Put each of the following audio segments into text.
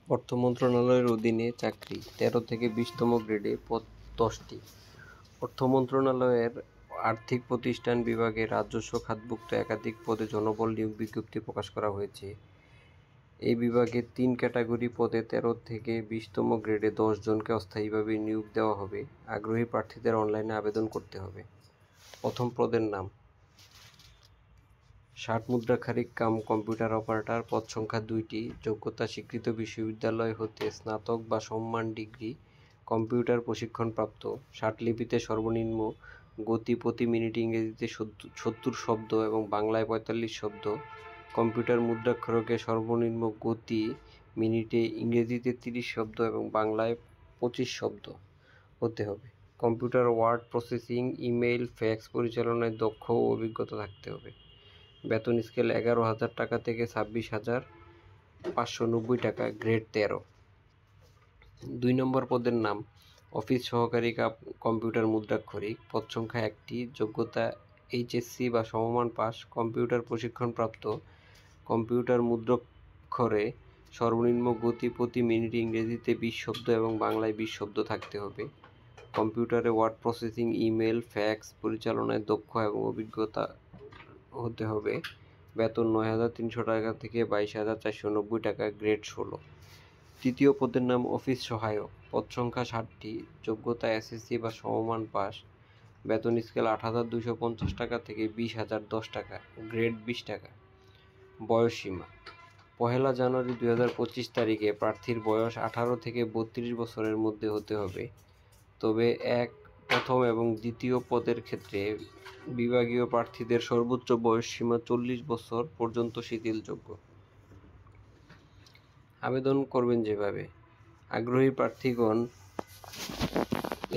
অর্থ মন্ত্রণালয়ের অধীনে চাকরি ১৩ থেকে ২০তম গ্রেডে পদ ১০টি। অর্থ মন্ত্রণালয়ের আর্থিক প্রতিষ্ঠান বিভাগে রাজস্ব খাতভুক্ত একাধিক পদে জনবল নিয়োগ বিজ্ঞপ্তি প্রকাশ করা হয়েছে। এই বিভাগে ৩ ক্যাটাগরি পদে ১৩ থেকে ২০তম গ্রেডে ১০ জনকে অস্থায়ীভাবে নিয়োগ দেওয়া হবে। আগ্রহী প্রার্থীদের অনলাইনে আবেদন করতে হবে। প্রথম পদের নাম ৬০ মুদ্রাক্ষরিক কাম কম্পিউটার অপারেটর, পদ সংখ্যা ২টি। যোগ্যতা স্বীকৃত বিশ্ববিদ্যালয় হতে স্নাতক বা সমমান ডিগ্রি, কম্পিউটার প্রশিক্ষণপ্রাপ্ত। ৬০ লিপিতে সর্বনিম্ন গতি প্রতি মিনিটে ইংরেজিতে ৭০ শব্দ এবং বাংলায় ৪৫ শব্দ। কম্পিউটার মুদ্রাক্ষরকে সর্বনিম্ন গতি মিনিটে ইংরেজিতে ৩০ শব্দ এবং বাংলায় ২৫ শব্দ হতে হবে। Computer word processing, email, fax পরিচালনায় দক্ষ ও অভিজ্ঞতা থাকতে হবে। বেতন স্কেল ১১,০০০ টাকা থেকে ২৬,৫৯০ টাকা, গ্রেড ১৩। ২ নম্বর পদের নাম অফিস সহকারী কম্পিউটার মুদ্রাক্ষরিক, পদ সংখ্যা ১টি। যোগ্যতা এইচএসসি বা সমমান পাস, কম্পিউটার প্রশিক্ষণপ্রাপ্ত। কম্পিউটার মুদ্রাক্ষরে সর্বনিম্ন গতি প্রতি মিনিটে ইংরেজিতে ২০ শব্দ এবং বাংলায় ২০ শব্দ থাকতে হবে। কম্পিউটারে ওয়ার্ড প্রসেসিং, ইমেল, ফ্যাক্স পরিচালনায় দক্ষ এবং অভিজ্ঞতা হতে হবে। বেতন ৯,৩০০ টাকা থেকে ২২,৪৯০ টাকা, গ্রেড ১৬। তৃতীয় পদের নাম অফিস সহায়ক, পদ সংখ্যা ৬০টি। যোগ্যতা এসএসসি বা সমমান পাস। বেতন স্কেল ৮,২৫০ টাকা থেকে ২০,০১০ টাকা, গ্রেড ২০ টাকা। বয়স সীমা ১ জানুয়ারি ২০২৫ তারিখে প্রার্থীর বয়স ১৮ থেকে ৩২ বছরের মধ্যে হতে হবে। তবে প্রথম এবং দ্বিতীয় পদের ক্ষেত্রে বিভাগীয় প্রার্থীদের সর্বোচ্চ বয়স সীমা ৪০ বছর পর্যন্ত শিথিলযোগ্য। আবেদন করবেন যেভাবে: আগ্রহী প্রার্থীগণ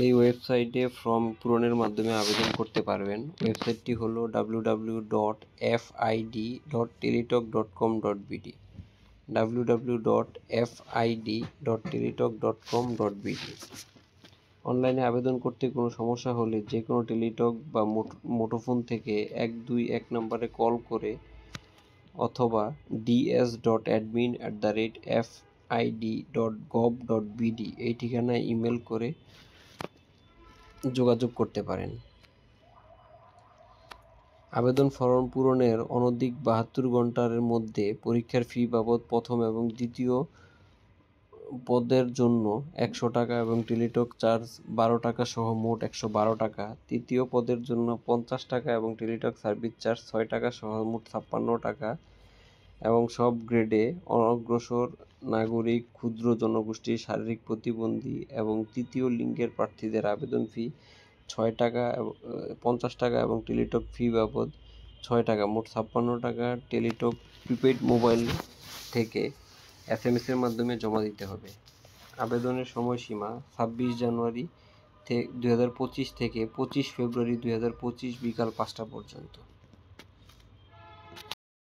এই ওয়েবসাইটে ফর্ম পূরণের মাধ্যমে আবেদন করতে পারবেন। ওয়েবসাইটটি হল www.fid.teletalk.com.bd www.fid.teletalk.com.bd। অনলাইনে আবেদন করতে কোনো সমস্যা হলে যে কোনো টেলিটক বা মুঠোফোন থেকে ১২১ নম্বরে কল করে অথবা ds.admin@fid.gov.bd এই ঠিকানায় ইমেল করে যোগাযোগ করতে পারেন। আবেদন ফরম পূরণের অনধিক ৭২ ঘণ্টার মধ্যে পরীক্ষার ফি বাবদ প্রথম এবং দ্বিতীয় পদের জন্য ১০০ টাকা এবং টেলিটক চার্জ ১২ টাকা সহ মোট ১১২ টাকা। তৃতীয় পদের জন্য ৫০ টাকা এবং টেলিটক সার্ভিস চার্জ ৬ টাকা সহ মোট ৫৬ টাকা এবং সব গ্রেডে অনগ্রসর নাগরিক, ক্ষুদ্র জনগোষ্ঠী, শারীরিক প্রতিবন্ধী এবং তৃতীয় লিঙ্গের প্রার্থীদের আবেদন ফি ৫০ টাকা এবং টেলিটক ফি বাবদ ৬ টাকা, মোট ৫৬ টাকা টেলিটক প্রিপেইড মোবাইল থেকে SMS-এর মাধ্যমে জমা দিতে হবে। আবেদনের সময়সীমা ২৬ জানুয়ারি ২০২৫ থেকে ২৫ ফেব্রুয়ারি ২০২৫ বিকাল ৫টা পর্যন্ত।